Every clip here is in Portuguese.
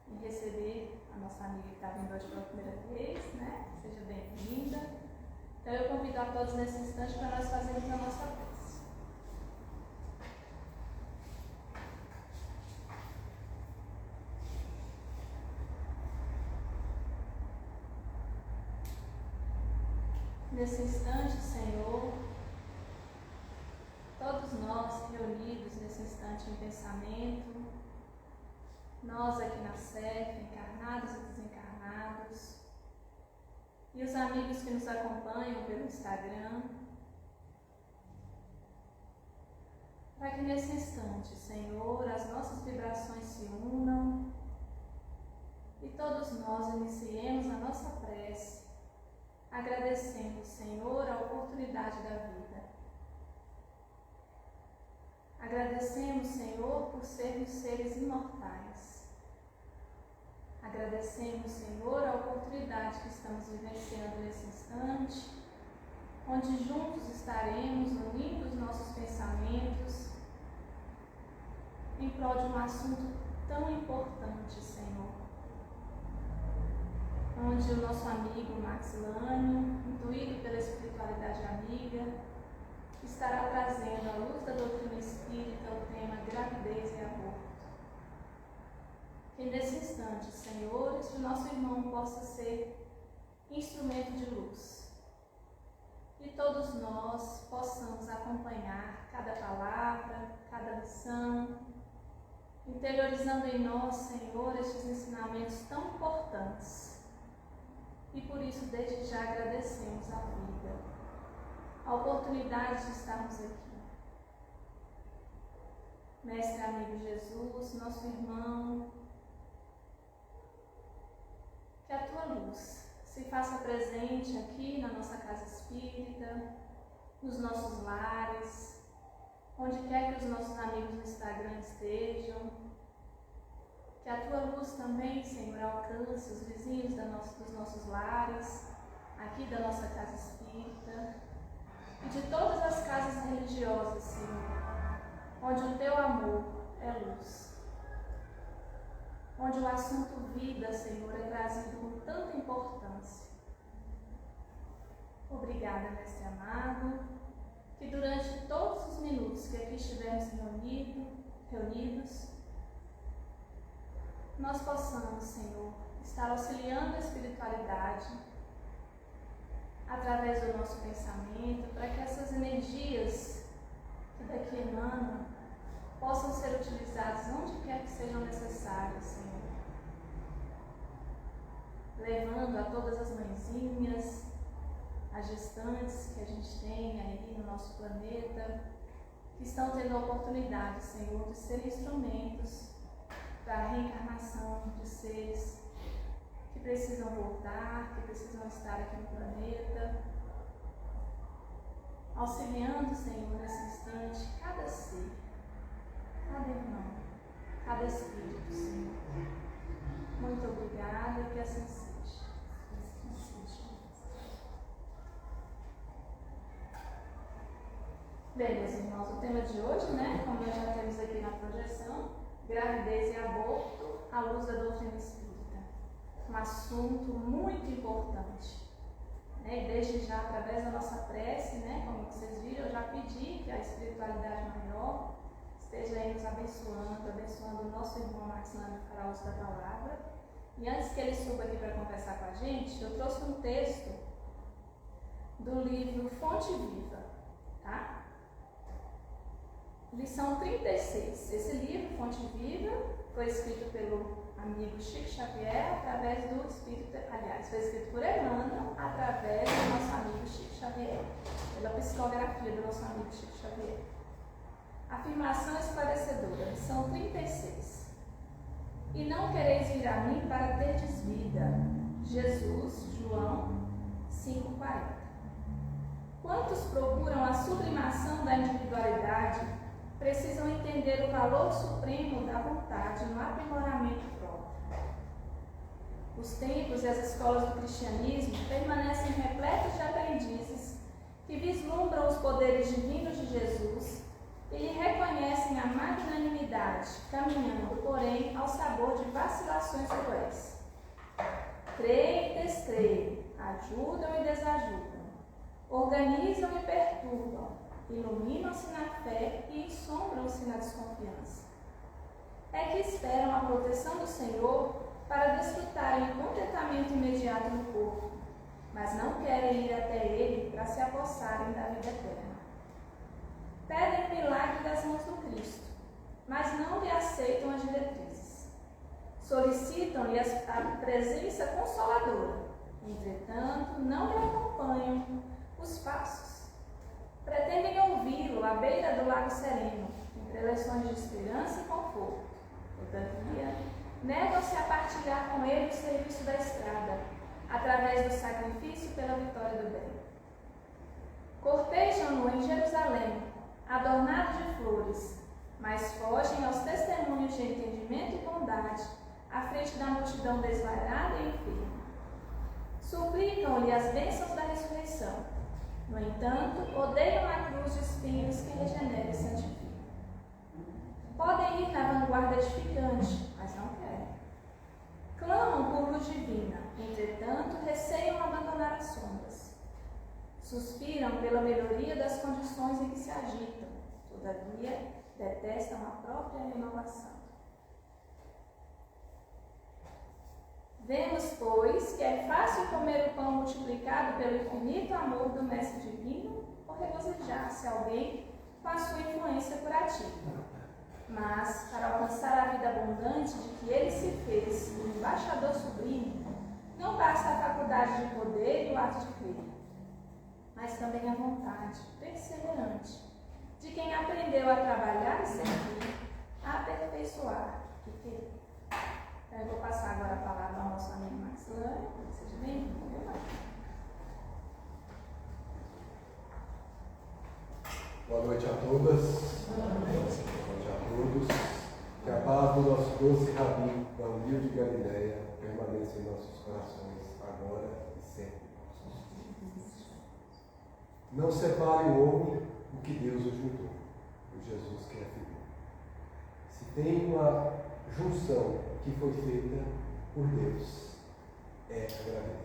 em receber a nossa amiga que está vindo hoje pela primeira vez, né? Seja bem-vinda. Então eu convido a todos nesse instante para nós fazermos a nossa prece. Nesse instante, Senhor, todos nós reunidos nesse instante em pensamento, nós aqui na CEF, encarnados e desencarnados, e os amigos que nos acompanham pelo Instagram, para que nesse instante, Senhor, as nossas vibrações se unam e todos nós iniciemos a nossa prece, agradecendo, Senhor, a oportunidade da vida. Agradecemos, Senhor, por sermos seres imortais. Agradecemos, Senhor, a oportunidade que estamos vivenciando nesse instante, onde juntos estaremos unindo os nossos pensamentos em prol de um assunto tão importante, Senhor. Onde o nosso amigo Max Lânio, intuído pela espiritualidade amiga, estará trazendo à luz da doutrina espírita o tema gravidez e aborto. Que nesse instante, Senhor, este nosso irmão possa ser instrumento de luz. E todos nós possamos acompanhar cada palavra, cada lição, interiorizando em nós, Senhor, estes ensinamentos tão importantes. E por isso, desde já, agradecemos a vida, a oportunidade de estarmos aqui. Mestre amigo Jesus, nosso irmão, que a tua luz se faça presente aqui na nossa casa espírita, nos nossos lares, onde quer que os nossos amigos no Instagram estejam. Que a tua luz também, Senhor, alcance os vizinhos dos nossos lares, aqui da nossa casa espírita, e de todas as casas religiosas, Senhor, onde o teu amor é luz. Onde o assunto vida, Senhor, é trazido com tanta importância. Obrigada, Mestre amado, que durante todos os minutos que aqui estivermos reunidos, nós possamos, Senhor, estar auxiliando a espiritualidade através do nosso pensamento, para que essas energias que daqui emanam possam ser utilizadas onde quer que sejam necessárias, Senhor. Levando a todas as mãezinhas, as gestantes que a gente tem aí no nosso planeta, que estão tendo a oportunidade, Senhor, de ser instrumentos para a reencarnação de seres que precisam voltar, que precisam estar aqui no planeta, auxiliando, Senhor, nesse instante, cada ser, cada irmão, cada espírito, Senhor. Muito obrigada, que assim seja. Bem, meus irmãos, o tema de hoje, né, como nós já temos aqui na projeção, gravidez e aborto à luz da doutrina espírita. Um assunto muito importante. Né? E desde já, através da nossa prece, né, como vocês viram, eu já pedi que a espiritualidade maior esteja aí nos abençoando o nosso irmão Max Lânio para a luz da palavra. E antes que ele suba aqui para conversar com a gente, eu trouxe um texto do livro Fonte Viva, tá? Lição 36. Esse livro, Fonte Viva, foi escrito pelo amigo Chico Xavier, através do espírito, aliás, foi escrito por Emmanuel, através do nosso amigo Chico Xavier, pela psicografia do nosso amigo Chico Xavier. Afirmação esclarecedora, lição 36. E não quereis vir a mim para terdes vida. Jesus, João 5,40. Quantos procuram a sublimação da individualidade precisam entender o valor supremo da vontade no aprimoramento próprio. Os templos e as escolas do cristianismo permanecem repletos de aprendizes que vislumbram os poderes divinos de Jesus e lhe reconhecem a magnanimidade fidelidade, caminhando, porém, ao sabor de vacilações cruéis. Creem e descreem, ajudam e desajudam, organizam e perturbam, iluminam-se na fé e ensombram-se na desconfiança. É que esperam a proteção do Senhor para desfrutarem o contentamento imediato no corpo, mas não querem ir até Ele para se apossarem da vida eterna. Pedem o milagre das mãos do Cristo, mas não lhe aceitam as diretrizes. Solicitam-lhe a presença consoladora, entretanto, não lhe acompanham os passos. Pretendem ouvi-lo à beira do lago sereno, em preleções de esperança e conforto. Todavia, negam-se a partilhar com ele o serviço da estrada, através do sacrifício pela vitória do bem. Cortejam-no em Jerusalém, adornado de flores, mas fogem aos testemunhos de entendimento e bondade, à frente da multidão desvairada e enferma. Suplicam-lhe as bênçãos da ressurreição. No entanto, odeiam a cruz de espinhos que regenera e santifica. Podem ir na vanguarda edificante, mas não querem. Clamam por luz divina, entretanto, receiam abandonar as sombras. Suspiram pela melhoria das condições em que se agitam, todavia, detestam a própria renovação. Vemos, pois, que é fácil comer o pão multiplicado pelo infinito amor do Mestre Divino ou regozijar-se alguém com a sua influência curativa. Mas, para alcançar a vida abundante de que ele se fez um embaixador sublime, não basta a faculdade de poder e o ato de crer, mas também a vontade perseverante de quem aprendeu a trabalhar e servir, a aperfeiçoar e querer. Então, eu vou passar agora a palavra ao nosso amigo Maxilane. Seja bem-vindo, meu pai. Boa noite a todas. Boa noite a todos. Que a paz do nosso doce Rabi, da humilde Galileia, permaneça em nossos corações, agora e sempre. Não separe o homem o que Deus o juntou, o Jesus que é filho. Se tem uma junção que foi feita por Deus, é a gravidez.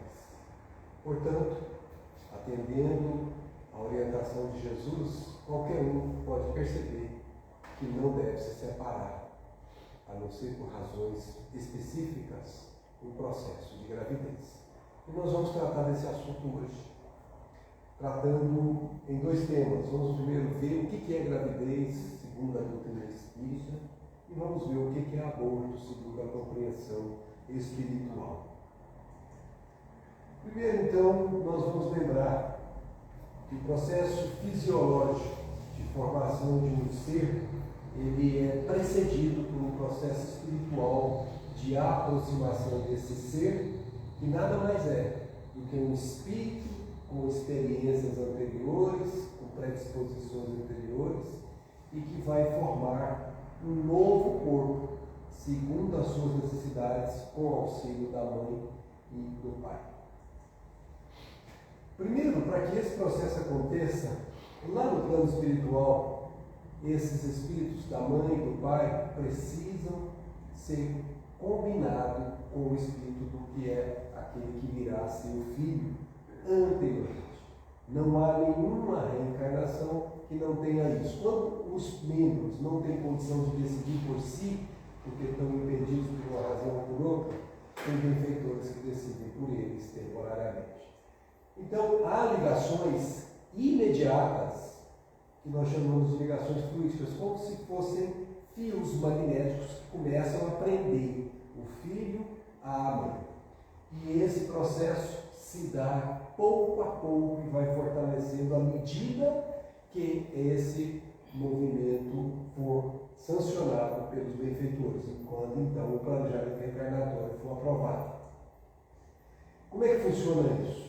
Portanto, atendendo a orientação de Jesus, qualquer um pode perceber que não deve se separar, a não ser por razões específicas, no processo de gravidez. E nós vamos tratar desse assunto hoje, tratando em dois temas. Vamos primeiro ver o que é gravidez, segundo a doutrina espírita, e vamos ver o que é aborto, segundo a compreensão espiritual. Primeiro, então, nós vamos lembrar que o processo fisiológico de formação de um ser, ele é precedido por um processo espiritual de aproximação desse ser, que nada mais é do que um espírito com experiências anteriores, com predisposições anteriores, e que vai formar um novo corpo, segundo as suas necessidades, com o auxílio da mãe e do pai. Primeiro, para que esse processo aconteça, lá no plano espiritual, esses espíritos da mãe e do pai precisam ser combinados com o espírito do que é aquele que virá a ser o filho anteriormente. Não há nenhuma reencarnação que não tenha isso. Quando os membros não têm condição de decidir por si, porque estão impedidos por uma razão ou por outra, tem benfeitores que decidem por eles temporariamente. Então, há ligações imediatas, que nós chamamos de ligações fluídicas, como se fossem fios magnéticos que começam a prender o filho à mãe. E esse processo se dá pouco a pouco e vai fortalecendo à medida que esse movimento for sancionado pelos benfeitores, quando então o planejamento reencarnatório for aprovado. Como é que funciona isso?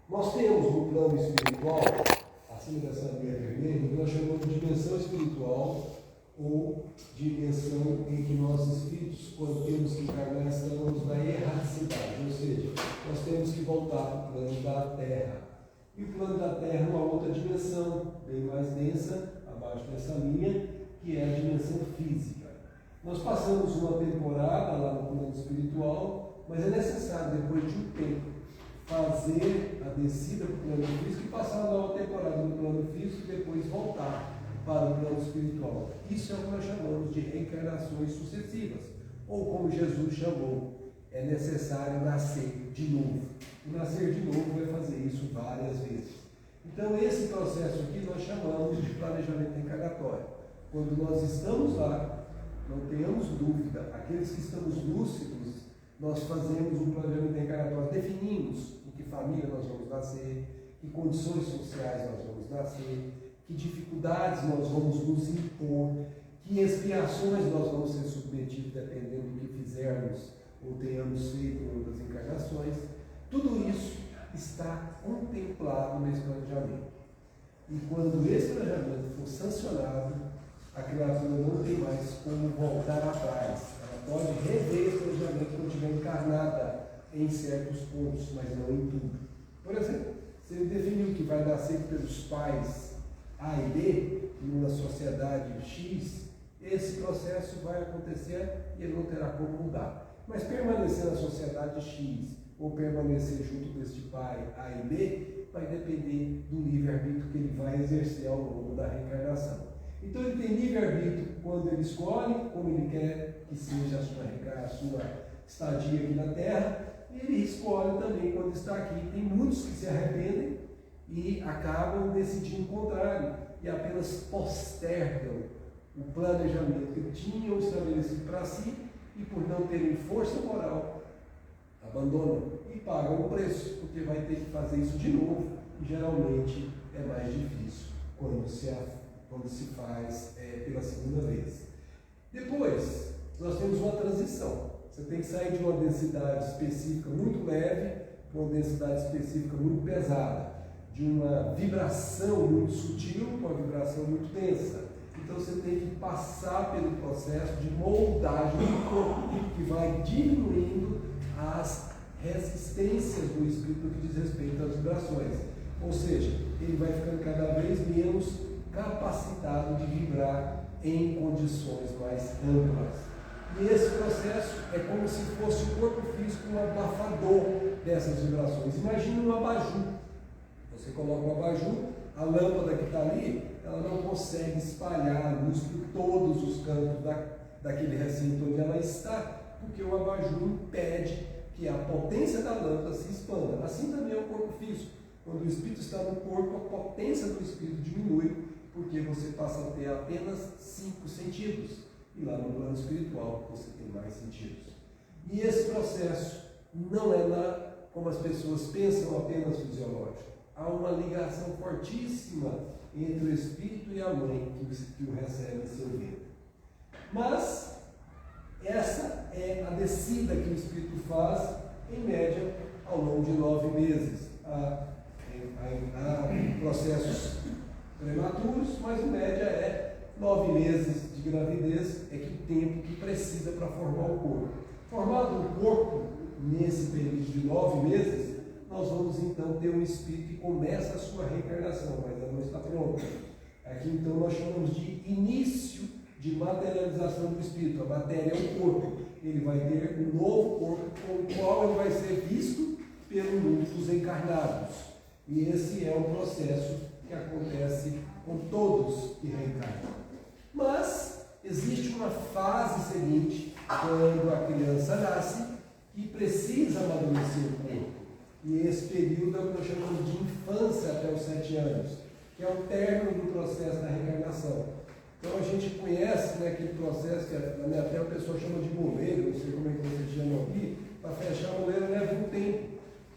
Nós temos no plano espiritual, acima dessa linha vermelha, que nós chamamos de dimensão espiritual, ou dimensão em que nós espíritos, quando temos que encarnar, estamos na erraticidade, ou seja, nós temos que voltar para o plano da Terra. E o plano da Terra é uma outra dimensão, bem mais densa, abaixo dessa linha, que é a dimensão física. Nós passamos uma temporada lá no plano espiritual, mas é necessário, depois de um tempo, fazer a descida para o plano físico e passar uma nova temporada no plano físico e depois voltar para o plano espiritual. Isso é o que nós chamamos de reencarnações sucessivas, ou como Jesus chamou, é necessário nascer de novo. E nascer de novo vai fazer isso várias vezes. Então esse processo aqui nós chamamos de planejamento reencarnatório. Quando nós estamos lá, não tenhamos dúvida, aqueles que estamos lúcidos, nós fazemos um planejamento reencarnatório, definimos em que família nós vamos nascer, que condições sociais nós vamos nascer, que dificuldades nós vamos nos impor, que expiações nós vamos ser submetidos dependendo do que fizermos ou tenhamos feito em outras encarnações. Tudo isso está contemplado nesse planejamento. E quando esse planejamento for sancionado, a criatura não tem mais como voltar atrás. Ela pode rever esse planejamento quando estiver encarnada em certos pontos, mas não em tudo. Por exemplo, se ele definiu que vai nascer pelos pais A e B, em uma sociedade X, esse processo vai acontecer e ele não terá como mudar. Mas permanecer na sociedade X ou permanecer junto com este pai A e B vai depender do livre-arbítrio que ele vai exercer ao longo da reencarnação. Então ele tem livre-arbítrio quando ele escolhe como ele quer que seja a sua estadia aqui na Terra, e ele escolhe também quando está aqui. Tem muitos que se arrependem e acabam decidindo o contrário e apenas postergam o planejamento que tinham estabelecido para si e, por não terem força moral, abandonam e pagam o preço, porque vai ter que fazer isso de novo e geralmente é mais difícil quando se faz pela segunda vez. Depois, nós temos uma transição. Você tem que sair de uma densidade específica muito leve para uma densidade específica muito pesada, de uma vibração muito sutil para uma vibração muito densa. Então você tem que passar pelo processo de moldagem do corpo, que vai diminuindo as resistências do espírito no que diz respeito às vibrações. Ou seja, ele vai ficando cada vez menos capacitado de vibrar em condições mais amplas. E esse processo é como se fosse o corpo físico um abafador dessas vibrações. Imagine um abajur. Você coloca um abajur, a lâmpada que está ali, ela não consegue espalhar a luz por todos os cantos daquele recinto onde ela está, porque o abajur impede que a potência da lâmpada se expanda. Assim também é o corpo físico. Quando o espírito está no corpo, a potência do espírito diminui, porque você passa a ter apenas 5 sentidos. E lá no plano espiritual você tem mais sentidos. E esse processo não é, como as pessoas pensam, apenas fisiológico. Há uma ligação fortíssima entre o espírito e a mãe que o recebe em seu ventre. Mas essa é a descida que o espírito faz, em média, ao longo de 9 meses. Há processos prematuros, mas em média é 9 meses de gravidez, é que o tempo que precisa para formar o corpo. Formado o corpo, nesse período de 9 meses, nós vamos então ter um espírito que começa a sua reencarnação, mas ela não está pronta. Aqui então nós chamamos de início de materialização do espírito. A matéria é o corpo. Ele vai ter um novo corpo com o qual ele vai ser visto pelo mundo dos encarnados. E esse é um processo que acontece com todos que reencarnam. Mas existe uma fase seguinte, quando a criança nasce, que precisa amadurecer o corpo. E esse período é o que nós chamamos de infância até os 7 anos, que é o término do processo da reencarnação. Então a gente conhece, né, aquele processo que na minha terra a pessoa chama de moleiro, não sei como é que vocês chamam aqui, para fechar a moleira leva um tempo.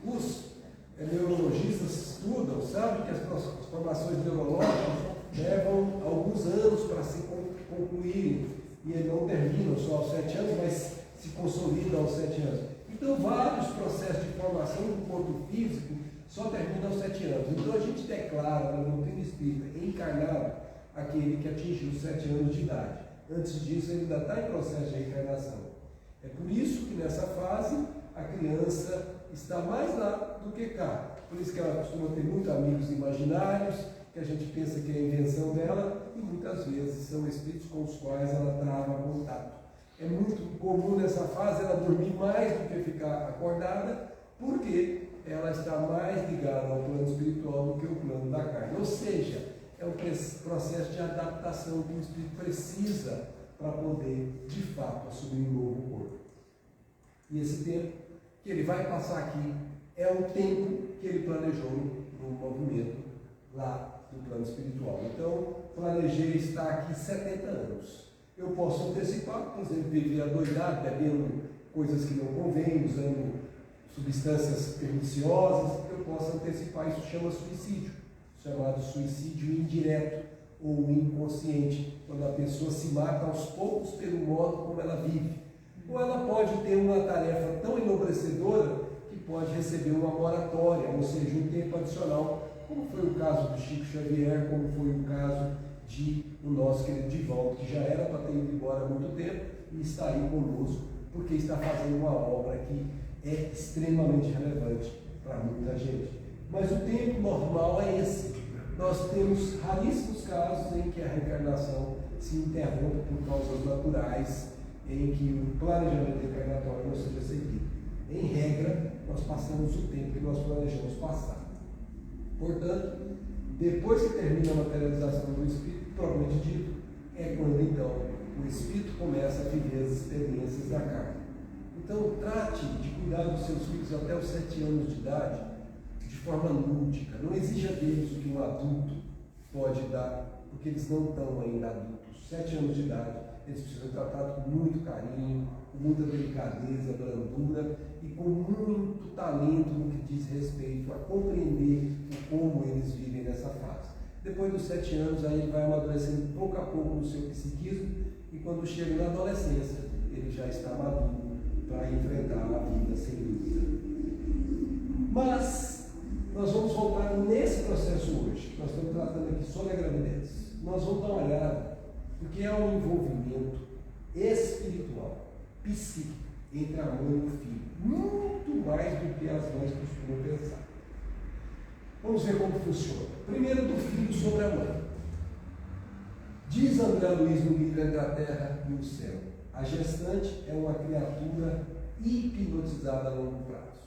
Os neurologistas estudam, sabem que as formações neurológicas levam alguns anos para se concluírem, e não terminam só aos 7 anos, mas se consolidam aos 7 anos. Então vários processos de formação do corpo físico só terminam aos 7 anos. Então a gente declara na doutrina espírita encarnado aquele que atingiu os 7 anos de idade. Antes disso ele ainda está em processo de reencarnação. É por isso que nessa fase a criança está mais lá do que cá. Por isso que ela costuma ter muitos amigos imaginários, que a gente pensa que é a invenção dela, e muitas vezes são espíritos com os quais ela trava contato. É muito comum nessa fase ela dormir mais do que ficar acordada, porque ela está mais ligada ao plano espiritual do que ao plano da carne. Ou seja, é um processo de adaptação que o espírito precisa para poder, de fato, assumir um novo corpo. E esse tempo que ele vai passar aqui é o tempo que ele planejou no movimento lá do plano espiritual. Então, planejei estar aqui 70 anos. Eu posso antecipar, por exemplo, viver adoidado, bebendo coisas que não convêm, usando substâncias perniciosas. Eu posso antecipar, isso chama suicídio, chamado suicídio indireto ou inconsciente, quando a pessoa se mata aos poucos pelo modo como ela vive. Ou ela pode ter uma tarefa tão enobrecedora que pode receber uma moratória, ou seja, um tempo adicional, como foi o caso do Chico Xavier, como foi o caso de o nosso querido Divaldo, que já era para ter ido embora há muito tempo e está aí conosco, porque está fazendo uma obra que é extremamente relevante para muita gente. Mas o tempo normal é esse. Nós temos raríssimos casos em que a reencarnação se interrompe por causas naturais, em que o planejamento reencarnatório não seja seguido. Em regra, nós passamos o tempo que nós planejamos passar. Portanto, depois que termina a materialização do espírito, propriamente dito, é quando então o espírito começa a viver as experiências da carne. Então, trate de cuidar dos seus filhos até os 7 anos de idade de forma lúdica. Não exija deles o que um adulto pode dar, porque eles não estão ainda adultos. 7 anos de idade, eles precisam ser tratados com muito carinho, com muita delicadeza, brandura e com muito talento no que diz respeito a compreender como eles vivem nessa fase. Depois dos 7 anos, aí ele vai amadurecendo pouco a pouco no seu psiquismo e quando chega na adolescência, ele já está maduro para enfrentar a vida sem dúvida. Mas nós vamos voltar nesse processo hoje. Nós estamos tratando aqui sobre a gravidez. Nós vamos dar uma olhada, porque é um envolvimento espiritual, psíquico, entre a mãe e o filho, muito mais do que as mães costumam pensar. Vamos ver como funciona. Primeiro, do filho sobre a mãe. Diz André Luiz no livro Entre a Terra e o Céu: a gestante é uma criatura hipnotizada a longo prazo.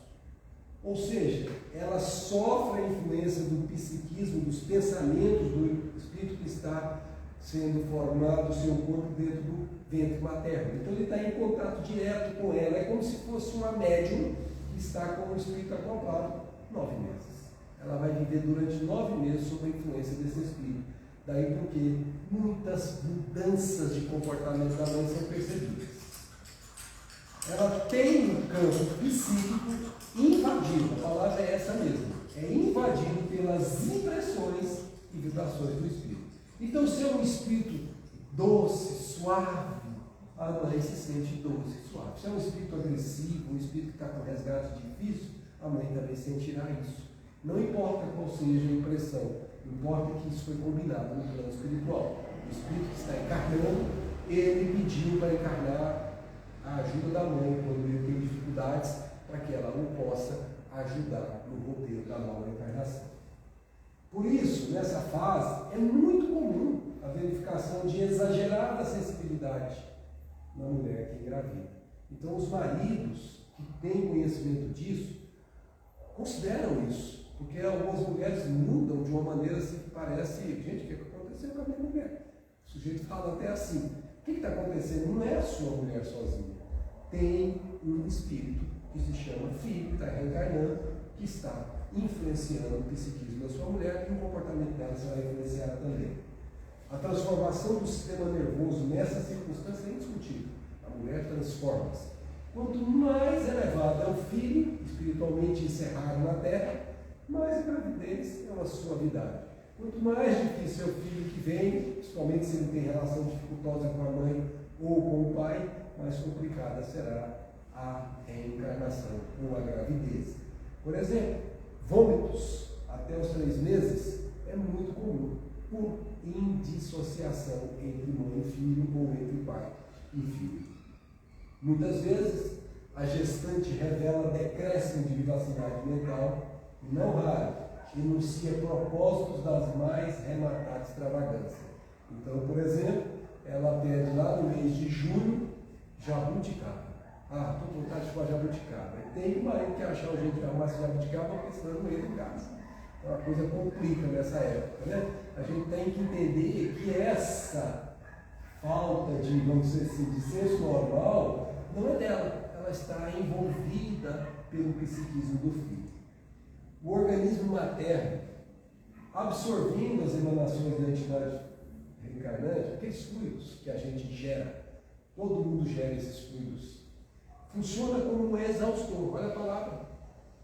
Ou seja, ela sofre a influência do psiquismo, dos pensamentos do espírito que está sendo formado, o seu corpo dentro do ventre materno. Então ele está em contato direto com ela. É como se fosse uma médium que está com o espírito acoplado 9 meses. Ela vai viver durante 9 meses sob a influência desse espírito. Daí porque muitas mudanças de comportamento da mãe são percebidas. Ela tem um campo psíquico invadido, a palavra é essa mesmo, é invadido pelas impressões e vibrações do espírito. Então, se é um espírito doce, suave, a mãe se sente doce e suave. Se é um espírito agressivo, um espírito que está com resgate difícil, a mãe também sentirá isso. Não importa qual seja a impressão, importa que isso foi combinado no plano espiritual. O espírito que está encarnando, ele pediu para encarnar a ajuda da mãe quando ele tem dificuldades, para que ela o possa ajudar no roteiro da nova encarnação. Por isso, nessa fase, é muito comum a verificação de exagerada sensibilidade na mulher que engravida. Então, os maridos que têm conhecimento disso consideram isso, porque algumas mulheres mudam de uma maneira assim que parece, gente, o que aconteceu com a minha mulher? O sujeito fala até assim: o que está acontecendo? Não é a sua mulher sozinha. Tem um espírito que se chama filho, que está reencarnando, que está influenciando o psiquismo da sua mulher, e o comportamento dela será influenciado também. A transformação do sistema nervoso nessa circunstância é indiscutível. A mulher transforma-se. Quanto mais elevado é o filho, espiritualmente encerrado na terra, mais a gravidez é uma suavidade. Quanto mais difícil é o filho que vem, principalmente se ele tem relação dificultosa com a mãe ou com o pai, mais complicada será a reencarnação ou a gravidez. Por exemplo, vômitos até os 3 meses é muito comum, por indissociação entre mãe e filho ou entre pai e filho. Muitas vezes a gestante revela decréscimo de vivacidade mental e, não raro, enuncia propósitos das mais rematadas extravagâncias. Então, por exemplo, ela pede lá no mês de junho já jabuticaba. Ah, estou com vontade de chupar jabuticaba. Tem um marido que achar o jeito de arrumar esse jabuticaba porque senão não entra em casa. Então a coisa complica nessa época, né? A gente tem que entender que essa falta de, vamos dizer assim, de senso normal não é dela. Ela está envolvida pelo psiquismo do filho. O organismo materno, absorvendo as emanações da entidade reencarnante, aqueles fluidos que a gente gera, todo mundo gera esses fluidos, funciona como um exaustor. Olha a palavra,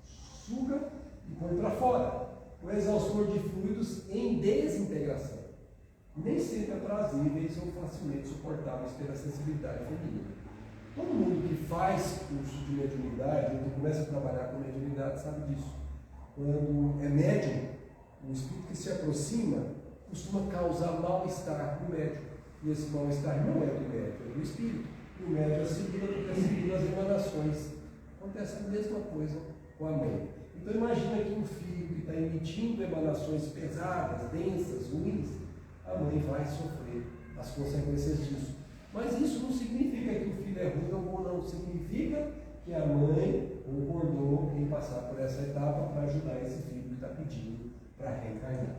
suga e põe para fora. O exaustor de fluidos em desintegração. Nem sempre aprazíveis ou facilmente suportáveis pela sensibilidade feminina. Todo mundo que faz curso de mediunidade, ou que começa a trabalhar com mediunidade, sabe disso. Quando é médium, o espírito que se aproxima costuma causar mal-estar no médium. E esse mal-estar não é do médium, é do espírito. E o médium assimila porque assimila as emanações. Acontece a mesma coisa com a mãe. Então imagina que um filho que está emitindo emanações pesadas, densas, ruins, a mãe vai sofrer as consequências disso. Mas isso não significa que o filho é ruim ou não, significa que a mãe concordou em passar por essa etapa para ajudar esse filho que está pedindo para reencarnar.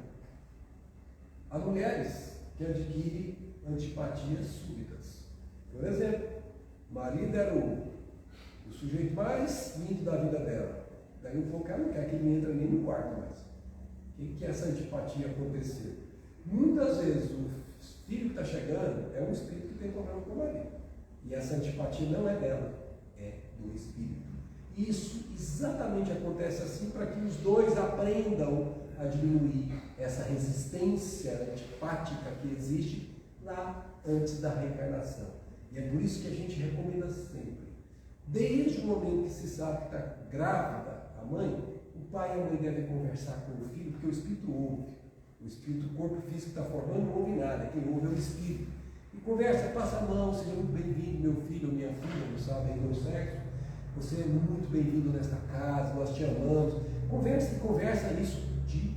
Há mulheres que adquirem antipatias súbitas. Por exemplo, o marido era o sujeito mais lindo da vida dela. Daí o cara não quer que ele entre nem no quarto mais. O que essa antipatia aconteceu? Muitas vezes o filho que está chegando é um espírito que tem problema com o marido. E essa antipatia não é dela, é do espírito. Isso exatamente acontece assim para que os dois aprendam a diminuir essa resistência antipática que existe lá antes da reencarnação. E é por isso que a gente recomenda sempre, desde o momento que se sabe que está grávida, a mãe, o pai e a mãe devem conversar com o filho, porque o espírito ouve. O espírito, o corpo físico está formando, não ouve nada, quem ouve é o espírito. E conversa, passa a mão, seja muito bem-vindo, meu filho ou minha filha, não sabem do sexo. Você é muito bem-vindo nesta casa, nós te amamos. Conversa isso de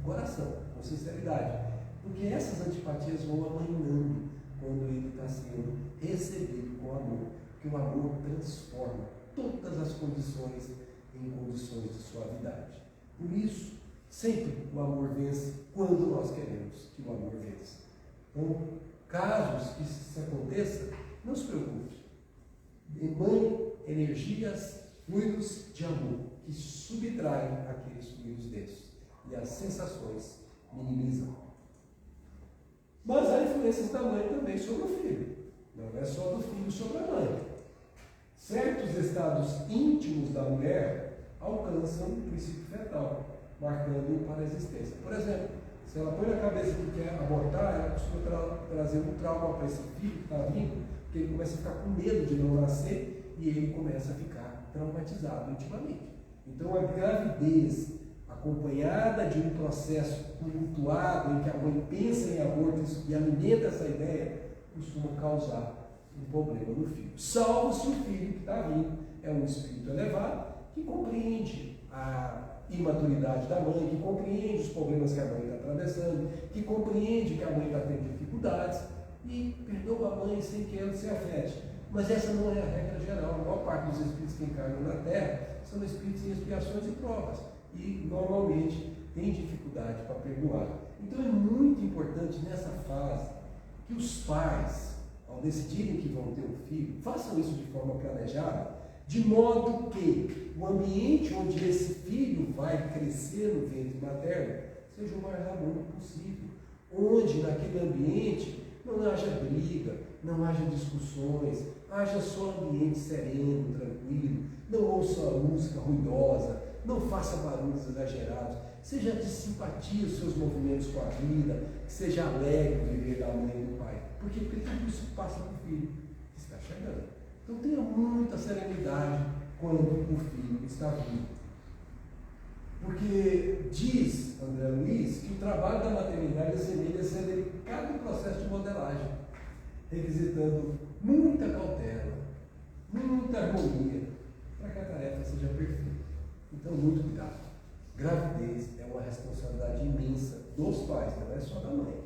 coração, com sinceridade. Porque essas antipatias vão amanhando quando ele está sendo recebido com amor. Porque o amor transforma todas as condições em condições de suavidade. Por isso, sempre o amor vence quando nós queremos que o amor vença. Então, casos que isso aconteça, não se preocupe. Emane energias, fluidos de amor, que subtraem aqueles fluidos densos. E as sensações minimizam. Mas há influências da mãe também sobre o filho. Não é só do filho sobre a mãe. Certos estados íntimos da mulher alcançam o princípio fetal, marcando para a existência. Por exemplo, se ela põe na cabeça que quer abortar, ela costuma trazer um trauma para esse filho que está vindo, porque ele começa a ficar com medo de não nascer e ele começa a ficar traumatizado intimamente. Então a gravidez acompanhada de um processo tumultuado em que a mãe pensa em aborto e alimenta essa ideia, costuma causar um problema no filho. Salvo se o filho que está vindo é um espírito elevado que compreende a imaturidade da mãe, que compreende os problemas que a mãe está atravessando, que compreende que a mãe está tendo dificuldades e perdoa a mãe sem que ela se afete. Mas essa não é a regra geral. A maior parte dos espíritos que encarnam na Terra são espíritos em expiações e provas e normalmente tem dificuldade para perdoar. Então é muito importante nessa fase que os pais, ao decidirem que vão ter um filho, façam isso de forma planejada, de modo que o ambiente onde esse filho vai crescer no ventre materno seja o mais harmônico possível, onde naquele ambiente não haja briga, não haja discussões, haja só ambiente sereno, tranquilo, não ouça música ruidosa, não faça barulhos exagerados, seja de simpatia os seus movimentos com a vida, que seja alegre o viver da mãe e do pai. Porque tudo isso passa para o filho que está chegando. Então tenha muita serenidade quando o filho está vindo. Porque diz André Luiz que o trabalho da maternidade assemelha-se a delicado processo de modelagem, requisitando muita cautela, muita harmonia, para que a tarefa seja perfeita. Então, muito cuidado. Gravidez é uma responsabilidade imensa dos pais, não é só da mãe.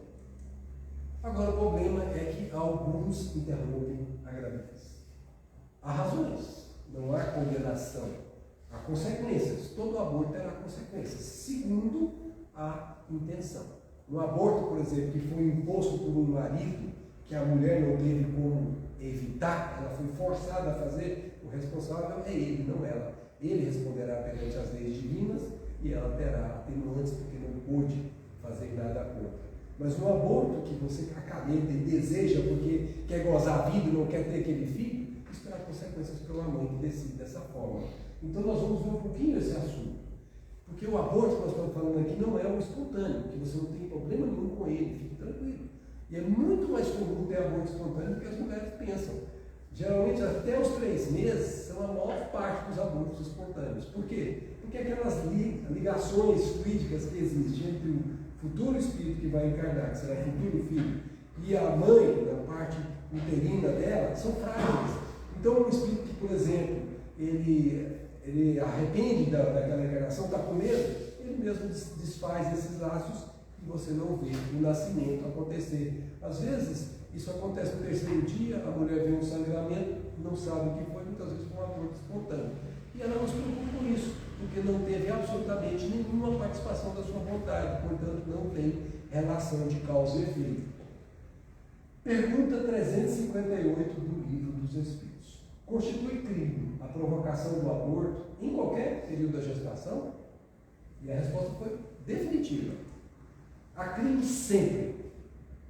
Agora, o problema é que alguns interrompem a gravidez. condenação. Há consequências. Todo aborto terá consequências, segundo a intenção. Um aborto, por exemplo, que foi imposto por um marido, que a mulher não teve como evitar, ela foi forçada a fazer, o responsável é ele, não ela. Ele responderá perante as leis divinas e ela terá atenuantes porque não pôde fazer nada contra. Mas no aborto que você acalenta e deseja porque quer gozar a vida e não quer ter aquele filho, isso terá consequências para uma mãe que decide dessa forma. Então nós vamos ver um pouquinho esse assunto. Porque o aborto que nós estamos falando aqui não é um espontâneo, que você não tem problema nenhum com ele, fique tranquilo. E é muito mais comum ter aborto espontâneo do que as mulheres pensam. Geralmente até os 3 meses são a maior parte dos abortos espontâneos. Por quê? Porque aquelas ligações fluídicas que existem entre o futuro espírito que vai encarnar, que será o futuro filho, e a mãe, na parte uterina dela, são frágeis. Então um espírito que, por exemplo, ele arrepende daquela encarnação, está com medo, ele mesmo desfaz esses laços e você não vê o nascimento acontecer. Às vezes, isso acontece no 3º dia, a mulher vê um sangramento, não sabe o que foi, muitas vezes foi um aborto espontâneo. E ela não se preocupa com isso, porque não teve absolutamente nenhuma participação da sua vontade, portanto não tem relação de causa e efeito. Pergunta 358 do Livro dos Espíritos. Constitui crime a provocação do aborto em qualquer período da gestação? E a resposta foi definitiva. Há crime sempre.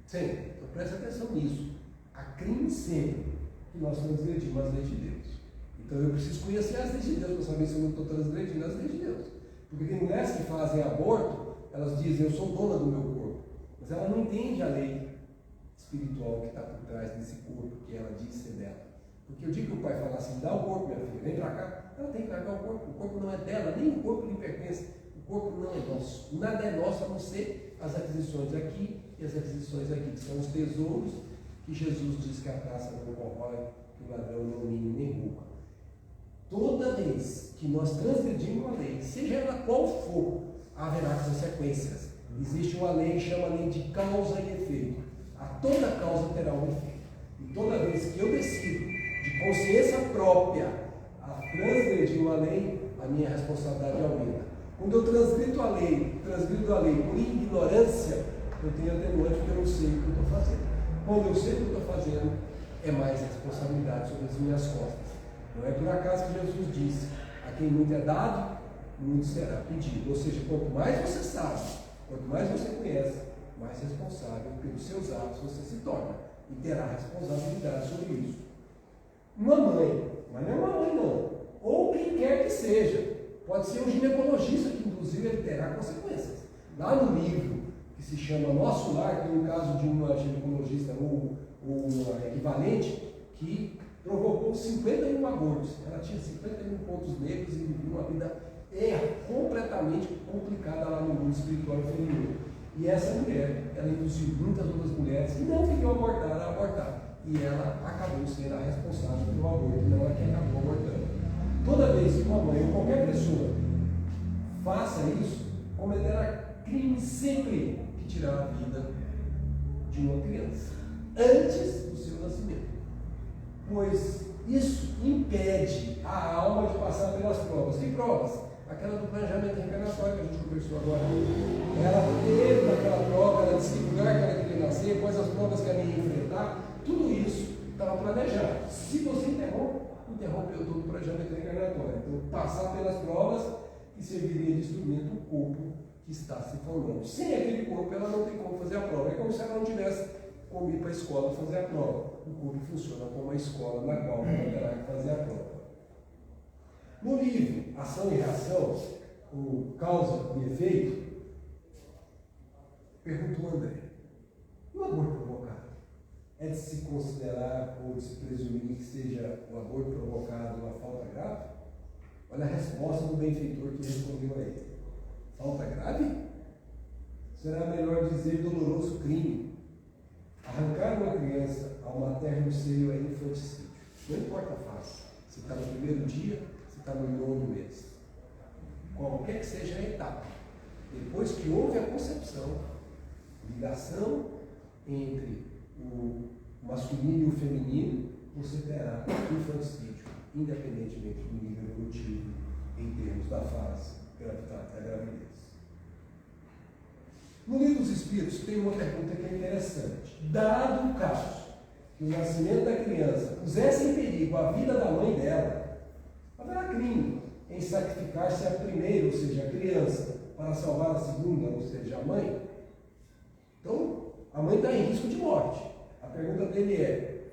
Sempre. Então preste atenção nisso. Há crime sempre que nós transgredimos as leis de Deus. Então eu preciso conhecer as leis de Deus para saber se eu não estou transgredindo as leis de Deus. Porque tem mulheres que fazem aborto, elas dizem, eu sou dona do meu corpo. Mas ela não entende a lei espiritual que está por trás desse corpo que ela diz ser dela. Porque o dia que o pai fala assim, dá o corpo, minha filha, vem para cá, ela tem que largar o corpo não é dela, nem o corpo lhe pertence, o corpo não é nosso, nada é nosso a não ser as aquisições aqui e as aquisições aqui, que são os tesouros que Jesus diz que a praça não corrói, que o ladrão não mina nem rouba. Toda vez que nós transgredimos uma lei, seja ela qual for, haverá consequências. Existe uma lei, chama a lei de causa e efeito. A toda causa terá um efeito. E toda vez que eu decido, de consciência própria, a transgredir uma lei, a minha responsabilidade aumenta. Quando eu transgrido a lei por ignorância, eu tenho atenuante porque eu não sei o que eu estou fazendo. Quando eu sei o que eu estou fazendo, é mais responsabilidade sobre as minhas costas. Não é por acaso que Jesus disse, a quem muito é dado, muito será pedido. Ou seja, quanto mais você sabe, quanto mais você conhece, mais responsável pelos seus atos você se torna. E terá responsabilidade sobre isso. Uma mãe, mas não é uma mãe não, ou quem quer que seja, pode ser um ginecologista que inclusive ele terá consequências. Lá no livro que se chama Nosso Lar, tem um caso de uma ginecologista ou equivalente que provocou 51 abortos. Ela tinha 51 pontos negros e vivia uma vida completamente complicada lá no mundo espiritual e feminino. E essa mulher, ela induziu muitas outras mulheres que não queriam abortar a abortar. E ela acabou sendo a responsável pelo aborto, não a quem acabou abortando. Toda vez que uma mãe ou qualquer pessoa faça isso, cometerá crime sempre que tirar a vida de uma criança, antes do seu nascimento. Pois isso impede a alma de passar pelas provas. Que provas? Aquela do planejamento reencarnatório que a gente conversou agora. Ela teve naquela prova, ela disse que lugar que ela queria nascer, quais as provas que ela ia enfrentar, tudo isso estava planejado. Se você interrompeu todo o planejamento reencarnatório. Então, passar pelas provas que serviria de instrumento o corpo que está se formando. Sem aquele corpo, ela não tem como fazer a prova. É como se ela não tivesse como ir para a escola fazer a prova. O corpo funciona como uma escola na qual ela terá que fazer a prova. No livro Ação e Reação, o Causa e Efeito, pergunta o André, e o aborto provocado? É de se considerar ou de se presumir que seja o aborto provocado uma falta grave? Olha a resposta do benfeitor que respondeu a ele. Falta grave? Será melhor dizer doloroso crime. Arrancar uma criança ao materno seio é infanticídio. Não importa a fase. Se está no primeiro dia, se está no 9º mês. Qualquer que seja a etapa. Depois que houve a concepção, ligação entre o masculino e o feminino, você terá infanticídio. independentemente do nível evolutivo em termos da fase da gravidez. No Livro dos Espíritos tem uma pergunta que é interessante. Dado o caso que o nascimento da criança pusesse em perigo a vida da mãe dela, haverá crime em sacrificar-se a primeira, ou seja, a criança, para salvar a segunda, ou seja, a mãe? Então, a mãe está em risco de morte. A pergunta dele é: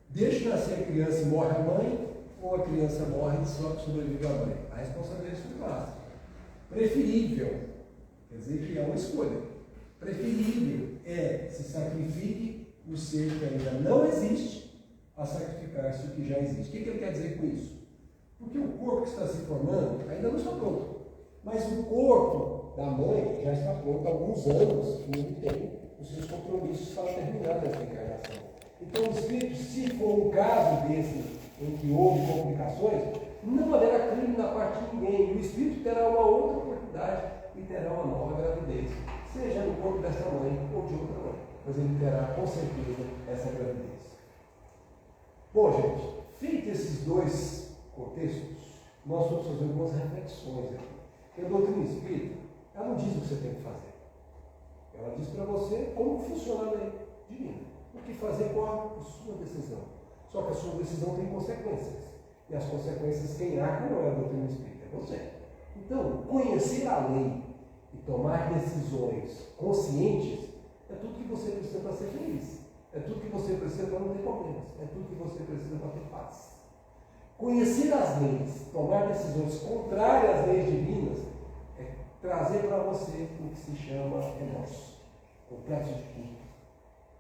deixa nascer a criança e morre a mãe, ou a criança morre e só sobrevive a mãe? A resposta dele é muito fácil. Preferível, quer dizer que é uma escolha. Preferível é se sacrifique o ser que ainda não existe a sacrificar-se o que já existe. O que ele quer dizer com isso? Porque o corpo que está se formando ainda não está pronto. Mas o corpo da mãe já está pronto há alguns anos e ele tem os seus compromissos para terminar essa encarnação. Então, o Espírito, se for um caso desse em que houve complicações, não haverá crime na parte de ninguém. E o Espírito terá uma outra oportunidade e terá uma nova gravidez, seja no corpo dessa mãe ou de outra mãe. Mas ele terá, com certeza, essa gravidez. Bom, gente, feito esses dois contextos, nós vamos fazer algumas reflexões aqui. Porque a doutrina espírita, ela não diz o que você tem que fazer. Ela diz para você como funciona a lei divina. O que fazer, qual a sua decisão. Só que a sua decisão tem consequências. E as consequências, quem arca não é a doutrina espírita, é você. Então, conhecer a lei e tomar decisões conscientes é tudo que você precisa para ser feliz. É tudo que você precisa para não ter problemas. É tudo que você precisa para ter paz. Conhecer as leis, tomar decisões contrárias às leis divinas, é trazer para você o que se chama remorso, complexo de culpa,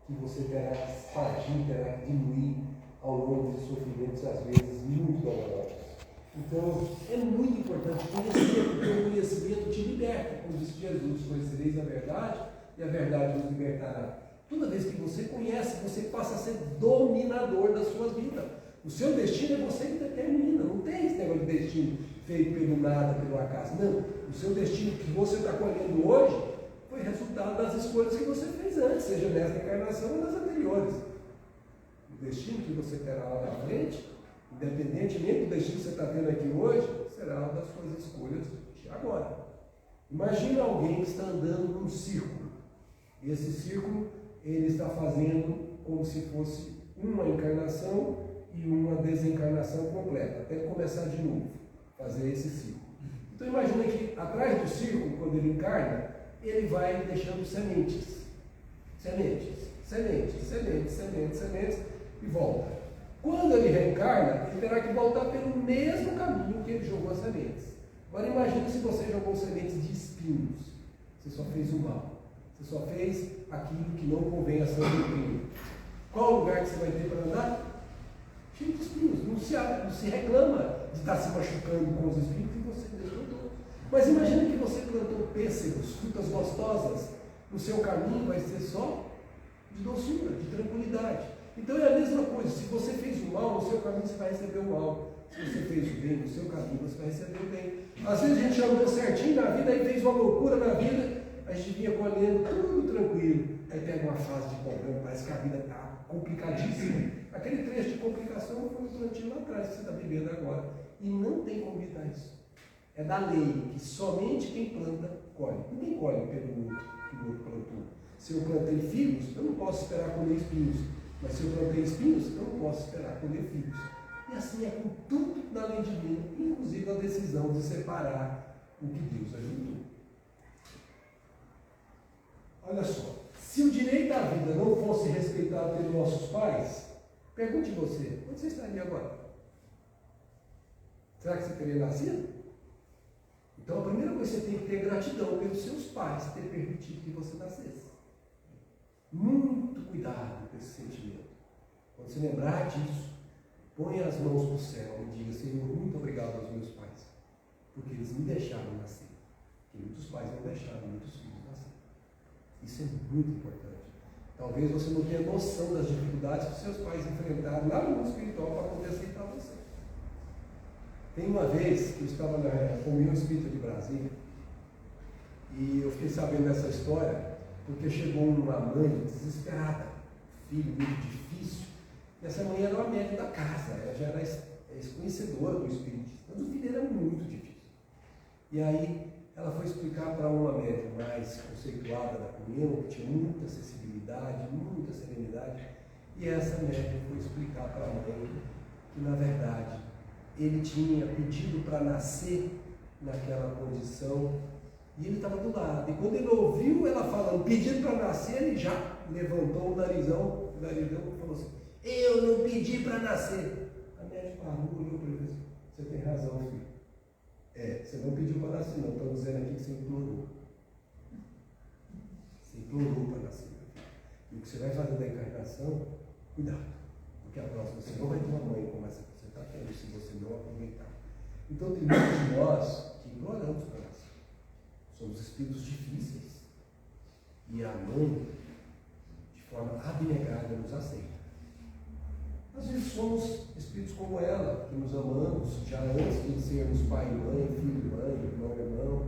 que você terá que expandir, terá que diminuir ao longo de sofrimentos, às vezes, muito dolorosos. Então, é muito importante conhecer, porque o conhecimento te liberta. Como disse Jesus, conhecereis a verdade e a verdade vos libertará. Toda vez que você conhece, você passa a ser dominador da sua vida. O seu destino é você que determina. Não tem esse negócio de destino feito pelo nada, pelo acaso. Não. O seu destino que você está colhendo hoje foi resultado das escolhas que você fez antes, seja nessa encarnação ou nas anteriores. O destino que você terá lá na frente, independentemente do destino que você está vendo aqui hoje, será uma das suas escolhas de agora. Imagina alguém que está andando num círculo. E esse círculo ele está fazendo como se fosse uma encarnação e uma desencarnação completa, até começar de novo, fazer esse círculo. Então imagina que atrás do círculo, quando ele encarna, ele vai deixando sementes. Sementes, sementes, sementes, sementes, sementes, e volta. Quando ele reencarna, ele terá que voltar pelo mesmo caminho que ele jogou as sementes. Agora imagine se você jogou sementes de espinhos. Você só fez o mal. Você só fez aquilo que não convém a sua doutrina. Qual o lugar que você vai ter para andar? Cheio de espinhos. Não se reclama de estar se machucando com os espinhos que você plantou. Mas imagina que você plantou pêssegos, frutas gostosas. No seu caminho vai ser só de doçura, de tranquilidade. Então é a mesma coisa. Se você fez o mal, no seu caminho você vai receber o mal. Se você fez o bem, no seu caminho você vai receber o bem. Às vezes a gente andou certinho na vida e fez uma loucura na vida, a gente vinha colhendo tudo tranquilo. Aí pega uma fase de problema, parece que a vida está complicadíssima. Aquele trecho de complicação foi o plantio lá atrás que você está vivendo agora. E não tem como evitar isso. É da lei que somente quem planta colhe. Ninguém colhe pelo outro que o outro plantou. Se eu plantei figos, eu não posso esperar colher espinhos. Mas se eu plantei espinhos, eu não posso esperar colher figos. E assim é com tudo na lei divina, inclusive a decisão de separar o que Deus ajudou. Olha só, se o direito à vida não fosse respeitado pelos nossos pais, pergunte você, onde você estaria agora? Será que você teria nascido? Então a primeira coisa que você tem que ter gratidão pelos seus pais ter permitido que você nascesse. Muito cuidado com esse sentimento. Quando você lembrar disso, ponha as mãos no céu e diga: Senhor, muito obrigado aos meus pais, porque eles me deixaram nascer. Porque muitos pais não deixaram muitos filhos nascer. Isso é muito importante. Talvez você não tenha noção das dificuldades que seus pais enfrentaram lá no mundo espiritual para poder aceitar você. Tem uma vez que eu estava na Comunhão Espírita de Brasília e eu fiquei sabendo dessa história porque chegou uma mãe desesperada, filho muito difícil, e essa mãe era uma médica da casa, ela já era conhecedora do espiritismo, mas o filho era muito difícil. E aí ela foi explicar para uma médica mais conceituada da comunhão, que tinha muita acessibilidade, muita serenidade, e essa médica foi explicar para a mãe que, na verdade, ele tinha pedido para nascer naquela condição e ele estava do lado. E quando ele ouviu ela falando, pedido para nascer, ele já levantou o narizão e falou assim: eu não pedi para nascer. A médica parou, olhou para ele e disse: você tem razão, filho. Você não pediu para nascer, não. Estão dizendo aqui que você implorou. Você implorou para nascer. E o que você vai fazer da encarnação, cuidado. Porque a próxima você não vai ter uma mãe como essa que você está tendo, se você não aproveitar. Então tem muitos de nós que imploramos para nascer. Somos espíritos difíceis. E a mãe, de forma abnegada, nos aceita. Às vezes somos espíritos como ela, que nos amamos, já antes de sermos pai e mãe, filho e mãe, irmão e irmão.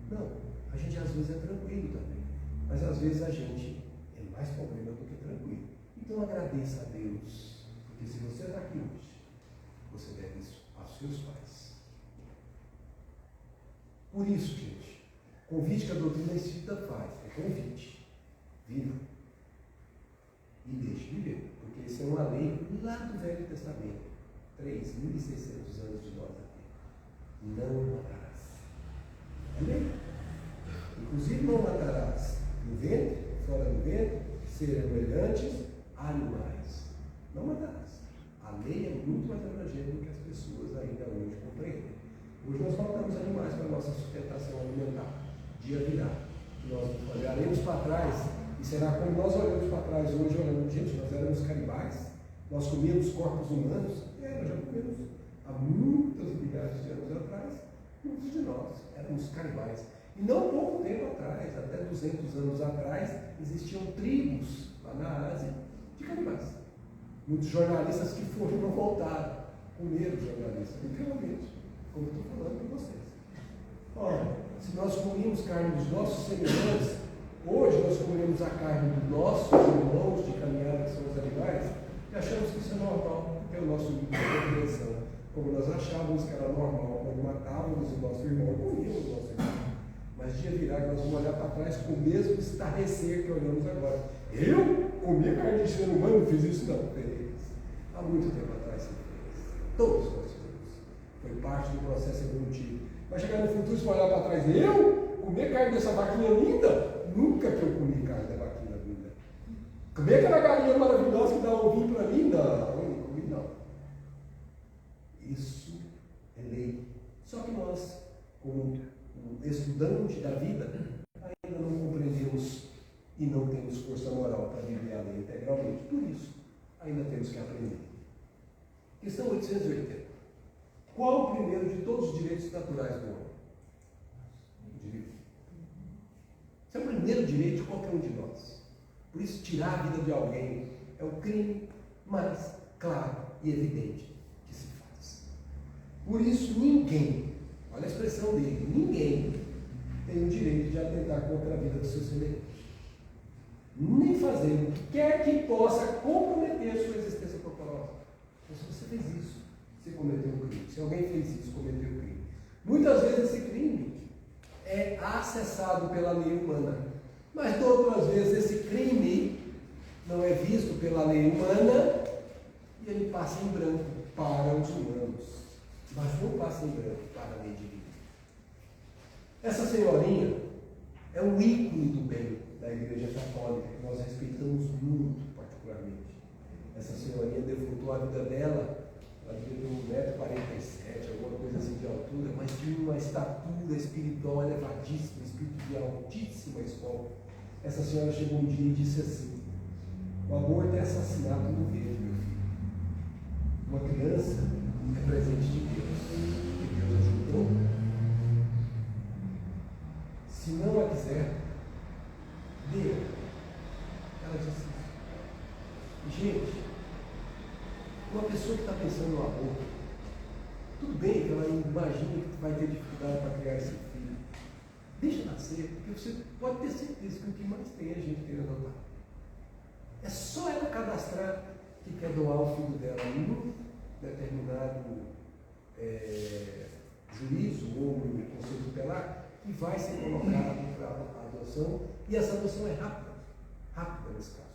Não, a gente às vezes é tranquilo também, mas às vezes a gente é mais problema do que tranquilo. Então agradeça a Deus, porque se você está aqui hoje, você deve isso aos seus pais. Por isso, gente, convite que a doutrina espírita faz, é convite. Viva e deixe viver. Porque isso é uma lei lá do Velho Testamento, 3.600 anos de nós aqui. Não matarás. É lei. Inclusive não matarás no ventre, fora do ventre, semelhantes a animais. Não matarás. A lei é muito mais abrangente do que as pessoas ainda hoje compreendem. Hoje nós matamos animais para a nossa sustentação alimentar. Dia virá. Nós olharemos para trás. E será como nós olhamos para trás hoje, olhando, gente, nós éramos canibais, nós comíamos corpos humanos, nós já comemos há muitas milhares de anos atrás, muitos de nós éramos canibais. E não pouco tempo atrás, até 200 anos atrás, existiam tribos lá na Ásia de canibais. Muitos jornalistas que foram não voltaram, comeram jornalistas, literalmente, como eu estou falando para vocês. Ora, se nós comíamos carne dos nossos semelhantes, hoje nós comemos a carne dos nossos irmãos de caminhada, que são os animais, e achamos que isso é normal, porque é o nosso nível de compreensão. Como nós achávamos que era normal quando matávamos o nosso irmão, comíamos o nosso irmão. Mas dia virá que nós vamos olhar para trás com o mesmo estarrecer que olhamos agora. Eu comi carne de ser humano, não fiz isso não. Fez. Há muito tempo atrás você fez. Todos nós fizemos. Foi parte do processo evolutivo. Vai chegar no futuro, você vai olhar para trás, eu comer carne dessa vaquinha linda? Nunca que eu comi carne da vaquinha linda. Comer aquela galinha maravilhosa que dá um ovinho para mim? Não comi não. Isso é lei. Só que nós, como estudantes da vida, ainda não compreendemos e não temos força moral para viver a lei integralmente. Por isso, ainda temos que aprender. Questão 880. Qual o primeiro de todos os direitos naturais do homem? O direito. Esse é o primeiro direito de qualquer um de nós. Por isso, tirar a vida de alguém é o crime mais claro e evidente que se faz. Por isso, ninguém, olha a expressão dele, ninguém tem o direito de atentar contra a vida do seu semelhante. Nem fazer o que quer que possa comprometer a sua existência corporal. Então, se você fez isso, você cometeu um crime. Se alguém fez isso, cometeu um crime. Muitas vezes esse crime é acessado pela lei humana. Mas outras vezes esse crime não é visto pela lei humana e ele passa em branco para os humanos. Mas não passa em branco para a lei divina. Essa senhorinha é um ícone do bem da Igreja Católica, que nós respeitamos muito particularmente. Essa senhorinha devotou a vida dela, ela devia ter 1,47 m, alguma coisa assim de altura, mas tinha uma estatura espiritual elevadíssima, espírito de altíssima escola. Essa senhora chegou um dia e disse assim: o aborto é assassinato no ventre, meu filho. Uma criança é presente de Deus, que Deus ajudou. Se não a quiser, dê. Ela disse isso. Gente, uma pessoa que está pensando no aborto, tudo bem que ela imagina que vai ter dificuldade para criar esse filho. Deixa nascer, porque você pode ter certeza que o que mais tem é gente querendo adotar. É só ela cadastrar que quer doar o filho dela num determinado determinado juízo ou no conselho tutelar que vai ser colocado para adoção, e essa adoção é rápida nesse caso.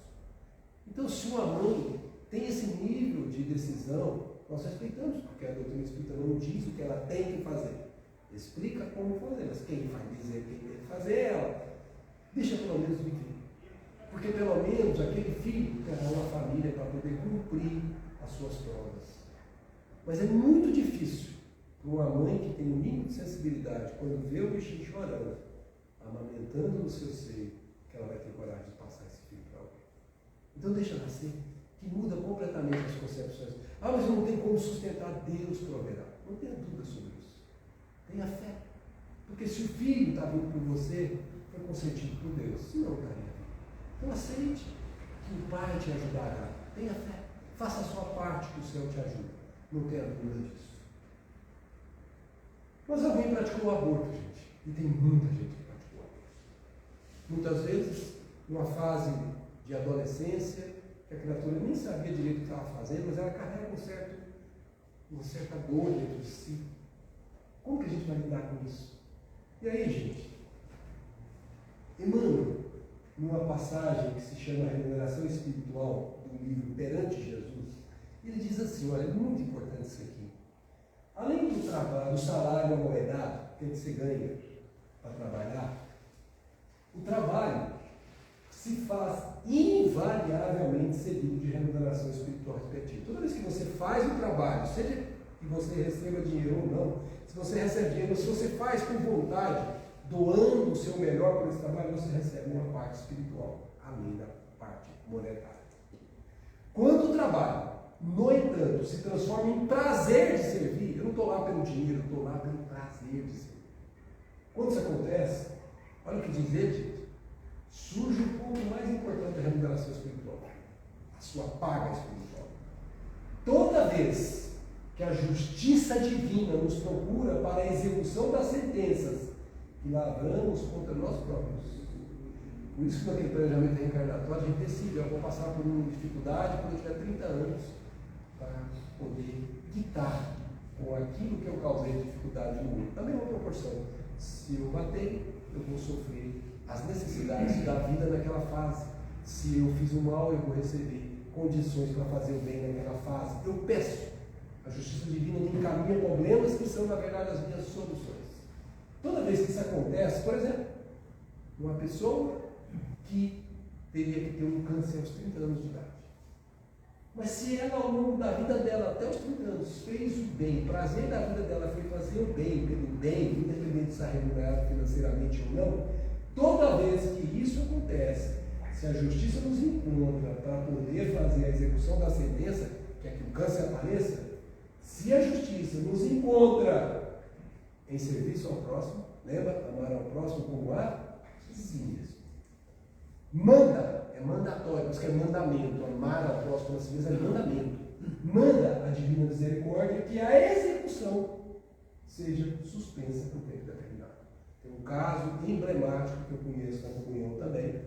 Então, se uma mãe tem esse nível de decisão, nós respeitamos, porque a doutrina espírita não diz o que ela tem que fazer, explica como fazer, mas quem vai dizer quem tem que fazer é ela. Deixa pelo menos viver, porque pelo menos aquele filho terá uma família para poder cumprir as suas provas. Mas é muito difícil para uma mãe que tem um mínimo de sensibilidade, quando vê o bichinho chorando, amamentando no seu seio, que ela vai ter coragem de passar esse filho para alguém. Então deixa nascer, que muda completamente as concepções. Ah, mas eu não tenho como sustentar, Deus proverá. Não tenha dúvida sobre isso. Tenha fé. Porque se o filho está vindo por você, foi consentido por Deus, senão estaria vindo. Então aceite que o Pai te ajudará. Tenha fé. Faça a sua parte que o Senhor te ajuda. Não tenha dúvida disso. Mas alguém praticou o aborto, gente. E tem muita gente que praticou o aborto. Muitas vezes, numa fase de adolescência, que a criatura nem sabia direito o que estava fazendo, mas ela carrega uma certa dor dentro de si. Como que a gente vai lidar com isso? E aí, gente? Emmanuel, numa passagem que se chama Regeneração Espiritual, do livro Perante Jesus, ele diz assim, olha, é muito importante isso aqui. Além do trabalho, do salário amoedado que você ganha para trabalhar, o trabalho se faz invariavelmente seguido de remuneração espiritual respectiva. Toda vez que você faz o trabalho, seja que você receba dinheiro ou não, se você recebe dinheiro, se você faz com vontade, doando o seu melhor por esse trabalho, você recebe uma parte espiritual, além da parte monetária. Quando o trabalho, no entanto, se transforma em prazer de servir, eu não estou lá pelo dinheiro, eu estou lá pelo prazer de servir. Quando isso acontece, olha o que diz ele, gente, surge o ponto mais importante da remuneração espiritual, a sua paga espiritual. Toda vez que a justiça divina nos procura para a execução das sentenças que lavramos contra nós próprios, por isso que naquele planejamento reencarnatório a gente decide, eu vou passar por uma dificuldade quando eu tiver 30 anos, para poder quitar com aquilo que eu causei de dificuldade no mundo. Da mesma proporção, se eu matei, eu vou sofrer as necessidades da vida naquela fase. Se eu fiz o mal, eu vou receber condições para fazer o bem naquela fase. Eu peço. A justiça divina me encaminha problemas que são, na verdade, as minhas soluções. Toda vez que isso acontece, por exemplo, uma pessoa que teria que ter um câncer aos 30 anos de idade. Mas se ela, ao longo da vida dela, até os 30 anos, fez o bem, o prazer da vida dela foi fazer o bem, pelo bem, independente de estar remunerado financeiramente ou não, toda vez que isso acontece, se a justiça nos encontra para poder fazer a execução da sentença, que é que o câncer apareça, se a justiça nos encontra em serviço ao próximo, lembra? Amar ao próximo como a si mesmo. Manda, é mandatório, por isso que é mandamento. Amar ao próximo a si mesmo é mandamento. Manda a divina misericórdia que a execução seja suspensa por tempo determinado. Tem um caso emblemático que eu conheço na comunhão também,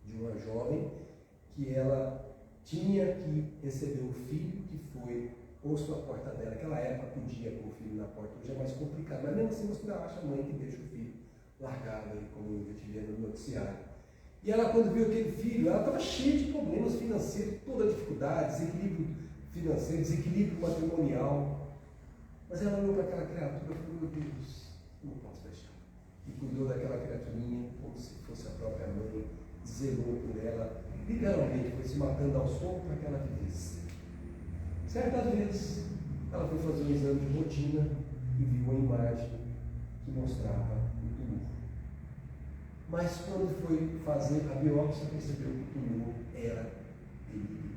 de uma jovem que ela tinha que receber um filho que foi posto à porta dela. Naquela época podia pôr o filho na porta, hoje é mais complicado, mas mesmo assim você ainda acha a mãe que deixa o filho largado aí, como eu tive no noticiário. E ela, quando viu aquele filho, ela estava cheia de problemas financeiros, toda dificuldade, desequilíbrio financeiro, desequilíbrio matrimonial. Mas ela olhou para aquela criatura e falou, meu Deus, não posso deixar. E cuidou daquela criaturinha como se fosse a própria mãe, zelou por ela, literalmente foi se matando aos poucos para que ela vivesse. Certas vezes, ela foi fazer um exame de rotina e viu uma imagem que mostrava o tumor. Mas quando foi fazer a biópsia, percebeu que o tumor era benigno.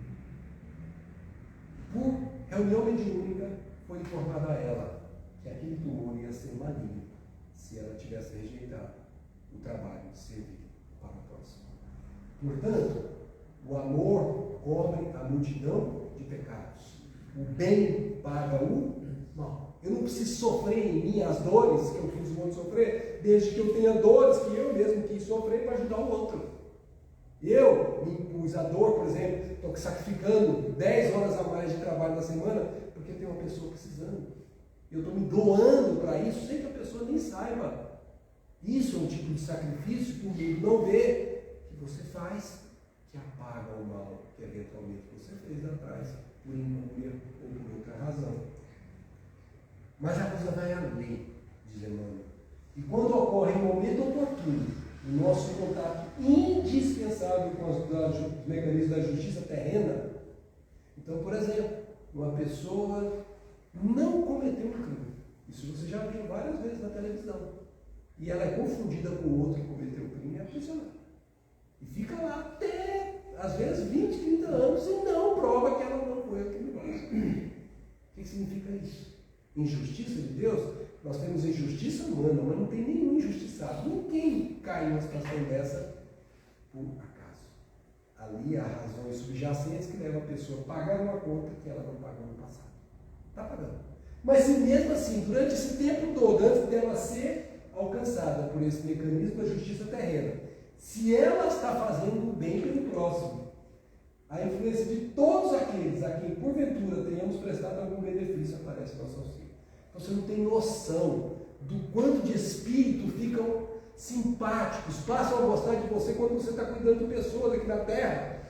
Por reunião mediúnica, foi informado a ela que aquele tumor ia ser maligno se ela tivesse rejeitado o trabalho de servir para o próximo. Portanto, o amor cobre a multidão de pecados. O bem paga o mal. Eu não preciso sofrer em mim as dores que eu fiz o outro sofrer, desde que eu tenha dores que eu mesmo quis sofrer para ajudar o outro. Eu me impus a dor, por exemplo, estou sacrificando 10 horas a mais de trabalho na semana porque tem uma pessoa precisando. Eu estou me doando para isso sem que a pessoa nem saiba. Isso é um tipo de sacrifício que o mundo não vê, que você faz, que apaga o mal que eventualmente você fez lá atrás, por incúria ou por outra razão. Mas a coisa vai além, diz Emmanuel. E quando ocorre em momento oportuno, o nosso contato indispensável com os mecanismos da justiça terrena, então, por exemplo, uma pessoa não cometeu um crime. Isso você já viu várias vezes na televisão. E ela é confundida com o outro que cometeu o crime e é aprisionada. E fica lá até, às vezes, 20, 30 anos e não prova que ela não foi a criminosa. O que significa isso? Injustiça de Deus? Nós temos injustiça humana, mas não tem nenhum injustiçado. Ninguém cai numa situação dessa por acaso. Ali há razões subjacentes que levam a pessoa a pagar uma conta que ela não pagou no passado. Está pagando. Mas se mesmo assim, durante esse tempo todo, antes dela ser alcançada por esse mecanismo da justiça terrena, se ela está fazendo o bem pelo próximo, a influência de todos aqueles a quem porventura tenhamos prestado algum benefício aparece no nosso auxílio. Então você não tem noção do quanto de espírito ficam simpáticos, passam a gostar de você quando você está cuidando de pessoas aqui na terra,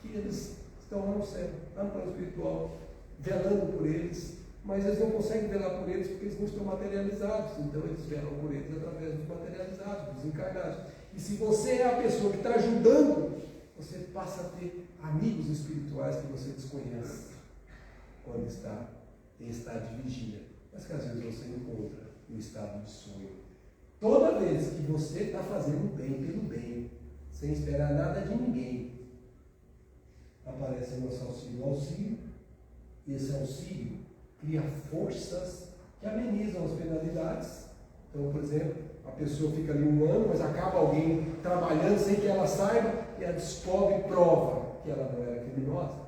que eles estão lá no céu, lá no plano espiritual, velando por eles. Mas eles não conseguem velar por eles porque eles não estão materializados. Então eles velam por eles através dos materializados, dos encarnados. E se você é a pessoa que está ajudando, você passa a ter amigos espirituais que você desconhece quando está em estado de vigília, mas que às vezes você encontra no estado de sonho. Toda vez que você está fazendo bem pelo bem, sem esperar nada de ninguém, aparece o nosso auxílio. E esse auxílio cria forças que amenizam as penalidades. Então, por exemplo, a pessoa fica ali um ano, mas acaba alguém trabalhando sem que ela saiba, e ela descobre e prova que ela não era criminosa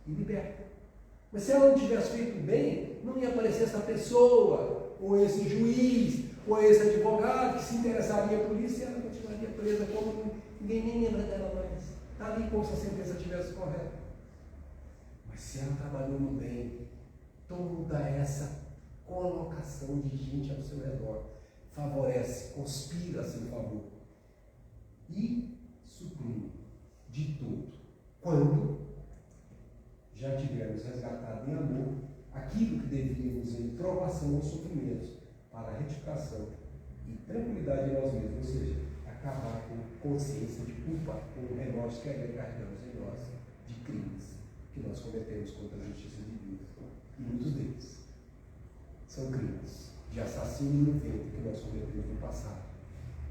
e liberta. Mas se ela não tivesse feito bem, não ia aparecer essa pessoa, ou esse juiz, ou esse advogado que se interessaria por isso, e ela continuaria presa como ninguém nem lembra dela mais. Está ali como se a sentença estivesse correta. Mas se ela trabalhou no bem, toda essa colocação de gente ao seu redor favorece, conspira a seu favor e suprime de tudo. Quando já tivermos resgatado em amor aquilo que devíamos em provação ou sofrimentos para retificação e tranquilidade em nós mesmos, ou seja, acabar com consciência de culpa, com o remorso que ainda carregamos em nós de crimes que nós cometemos contra a justiça divina. E muitos deles são crimes de assassínio no ventre que nós cometemos no passado.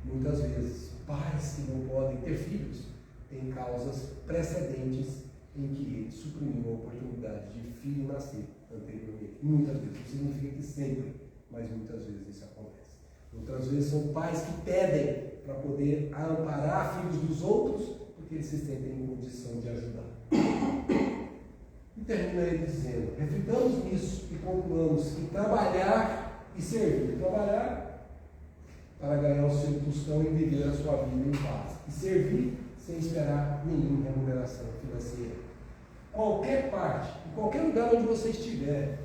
Muitas vezes, pais que não podem ter filhos têm causas precedentes em que eles suprimiram a oportunidade de filho nascer anteriormente. Muitas vezes, não significa que sempre, mas muitas vezes isso acontece. Outras vezes são pais que pedem para poder amparar filhos dos outros porque eles se sentem em condição de ajudar. E termina ele dizendo: reflitamos nisso e concluamos que trabalhar e servir. Trabalhar para ganhar o seu tostão e viver a sua vida em paz. E servir sem esperar nenhuma remuneração financeira. Qualquer parte, em qualquer lugar onde você estiver,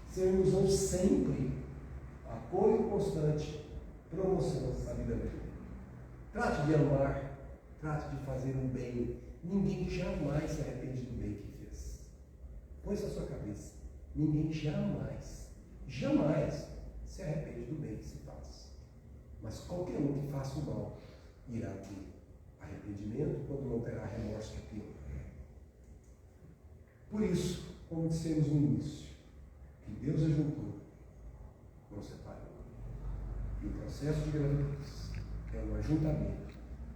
sermos sempre apoio constante, promoção da vida dele. Trate de amar, trate de fazer um bem. Ninguém jamais se arrepende do bem que fez. Põe isso na sua cabeça. Ninguém jamais se arrepende do bem que se faz. Mas qualquer um que faça o mal irá ter arrependimento quando não terá remorso que pior. Por isso, como dissemos no início, que Deus ajuntou, não separou. E o processo de gravidez é um ajuntamento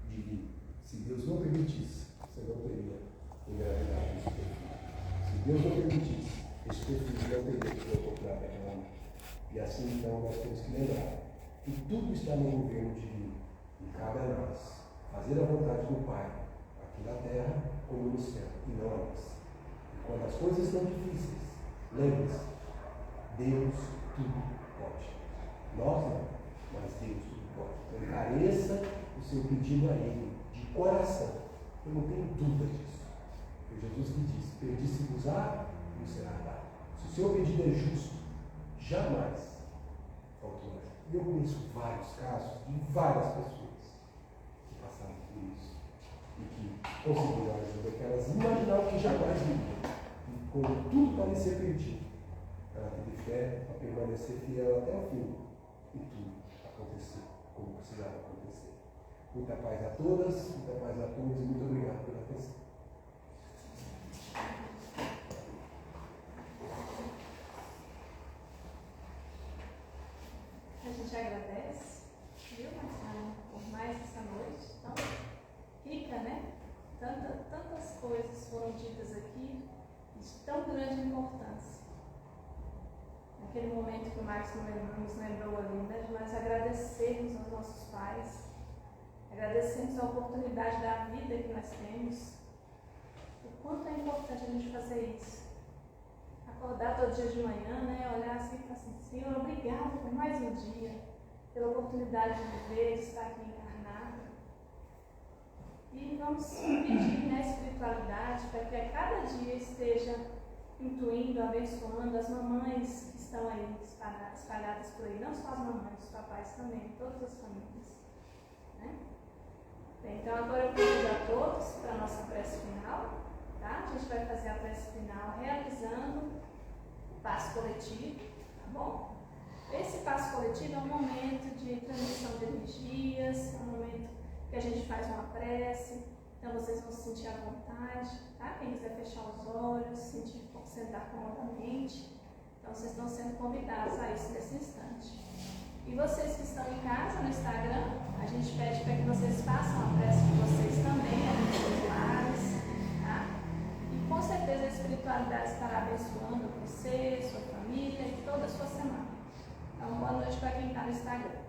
divino. Se Deus não permitisse, você não teria engravidado esse teu filho. Se Deus não permitisse, esse teu filho não teria que procurar aquela mãe. E assim, então, nós temos que lembrar que tudo está no governo divino. E cabe a nós fazer a vontade do Pai, aqui na terra como no céu, e não a nós. E quando as coisas estão difíceis, lembre-se, Deus tudo pode. Nós não, mas Deus tudo pode. Então encareça o seu pedido a Ele, de coração. Eu não tenho dúvida disso. Foi Jesus que disse: perdi-se-vos-á, não será dado. Se o seu pedido é justo, jamais faltou ajuda. Eu conheço vários casos de várias pessoas que passaram por isso e que conseguiram a ajuda que elas imaginavam que jamais iriam. E quando tudo parecia perdido, ela teve fé para permanecer fiel até o fim. E tudo aconteceu como precisava acontecer. Muita paz a todas, muita paz a todos e muito obrigado pela atenção. A gente agradece, viu, Marcelo, por mais essa noite tão rica, né? Tantas coisas foram ditas aqui de tão grande importância. Naquele momento que o Marcos nos lembrou ali, né, de nós agradecermos aos nossos pais, agradecermos a oportunidade da vida que nós temos, o quanto é importante a gente fazer isso. Acordar todo dia de manhã, né, olhar assim e falar assim, Senhor, obrigado por mais um dia, pela oportunidade de viver, de estar aqui encarnado. E vamos pedir, né, espiritualidade para que a cada dia esteja intuindo, abençoando as mamães que estão aí espalhadas por aí, não só as mamães, os papais também, todas as famílias. Né? Bem, então agora eu convido a todos para a nossa prece final. Tá? A gente vai fazer a prece final realizando o passo coletivo, tá bom? Esse passo coletivo é um momento de transmissão de energias, é um momento que a gente faz uma prece, então vocês vão se sentir à vontade, tá? Quem quiser fechar os olhos, sentar comodamente, então vocês estão sendo convidados a isso nesse instante. E vocês que estão em casa, no Instagram, a gente pede para que vocês façam a prece de vocês também, né, seus lares, tá? E com certeza a espiritualidade estará abençoando você, sua família e toda a sua semana. Então, boa noite para quem está no Instagram.